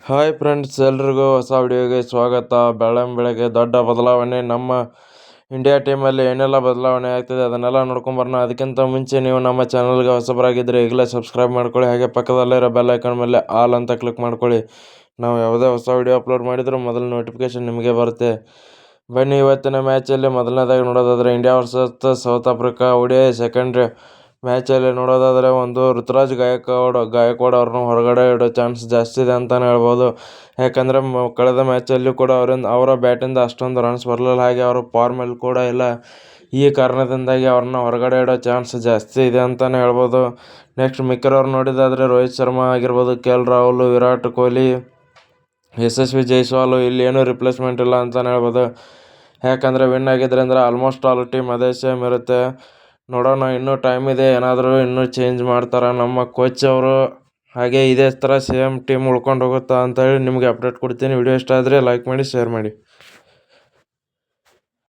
Hi friends, ಎಲ್ರಿಗೂ ಹೊಸ ವಿಡಿಯೋಗೆ ಸ್ವಾಗತ. ಬೆಳಗ್ಗೆ ದೊಡ್ಡ ಬದಲಾವಣೆ. ನಮ್ಮ ಇಂಡಿಯಾ ಟೀಮಲ್ಲಿ ಏನೆಲ್ಲ ಬದಲಾವಣೆ ಆಗ್ತಿದೆ ಅದನ್ನೆಲ್ಲ ನೋಡ್ಕೊಂಬರೋಣ. ಅದಕ್ಕಿಂತ ಮುಂಚೆ ನೀವು ನಮ್ಮ ಚಾನಲ್ಗೆ ಹೊಸಬರಾಗಿದ್ದರೆ ಈಗಲೇ ಸಬ್ಸ್ಕ್ರೈಬ್ ಮಾಡ್ಕೊಳ್ಳಿ. ಹಾಗೆ ಪಕ್ಕದಲ್ಲಿರೋ ಬೆಲ್ ಐಕಾನ್ ಮೇಲೆ ಆಲ್ ಅಂತ ಕ್ಲಿಕ್ ಮಾಡ್ಕೊಳ್ಳಿ. ನಾವು ಯಾವುದೇ ಹೊಸ ವಿಡಿಯೋ ಅಪ್ಲೋಡ್ ಮಾಡಿದರೂ ಮೊದಲು ನೋಟಿಫಿಕೇಶನ್ ನಿಮಗೆ ಬರುತ್ತೆ. ಬನ್ನಿ, ಇವತ್ತಿನ ಮ್ಯಾಚಲ್ಲಿ ಮೊದಲನೇದಾಗಿ ನೋಡೋದಾದರೆ India versus South Africa ODI second ಮ್ಯಾಚಲ್ಲಿ ನೋಡೋದಾದರೆ ಒಂದು ಋತುರಾಜ್ ಗಾಯಕ್ವಾಡ್ ಅವ್ರನ್ನ ಹೊರಗಡೆ ಇಡೋ ಚಾನ್ಸ್ ಜಾಸ್ತಿ ಇದೆ ಅಂತಲೇ ಹೇಳ್ಬೋದು. ಯಾಕಂದರೆ ಕಳೆದ ಮ್ಯಾಚಲ್ಲಿ ಕೂಡ ಅವರ ಬ್ಯಾಟಿಂದ ಅಷ್ಟೊಂದು ರನ್ಸ್ ಬರಲಿಲ್ಲ, ಹಾಗೆ ಅವರು ಫಾರ್ಮಲ್ಲಿ ಕೂಡ ಇಲ್ಲ. ಈ ಕಾರಣದಿಂದಾಗಿ ಅವ್ರನ್ನ ಹೊರಗಡೆ ಇಡೋ ಚಾನ್ಸ್ ಜಾಸ್ತಿ ಇದೆ ಅಂತಲೇ ಹೇಳ್ಬೋದು. ನೆಕ್ಸ್ಟ್ ಮಿಕ್ಕಿರೋರು ನೋಡಿದಾದರೆ ರೋಹಿತ್ ಶರ್ಮಾ ಆಗಿರ್ಬೋದು, KL ರಾಹುಲ್, ವಿರಾಟ್ ಕೊಹ್ಲಿ, ಯಶಸ್ವಿ ಜೈಸ್ವಾಲ್, ಇಲ್ಲಿ ಏನೂ ರಿಪ್ಲೇಸ್ಮೆಂಟ್ ಇಲ್ಲ ಅಂತಲೇ ಹೇಳ್ಬೋದು. ಯಾಕಂದರೆ ವಿನ್ ಆಗಿದ್ದರಿಂದ ಆಲ್ಮೋಸ್ಟ್ ಆಲ್ ಟೀಮ್ ಅದೇ ಸೇಮ್ ಇರುತ್ತೆ. ನೋಡೋಣ, ಇನ್ನೂ ಟೈಮ್ ಇದೆ, ಏನಾದರೂ ಇನ್ನೂ ಚೇಂಜ್ ಮಾಡ್ತಾರೆ ನಮ್ಮ ಕೋಚ್ ಅವರು. ಹಾಗೆ ಇದೇ ಥರ ಸೇಮ್ ಟೀಮ್ ಉಳ್ಕೊಂಡು ಹೋಗುತ್ತಾ ಅಂತೇಳಿ ನಿಮಗೆ ಅಪ್ಡೇಟ್ ಕೊಡ್ತೀನಿ. ವಿಡಿಯೋ ಇಷ್ಟ ಆದರೆ ಲೈಕ್ ಮಾಡಿ, ಶೇರ್ ಮಾಡಿ.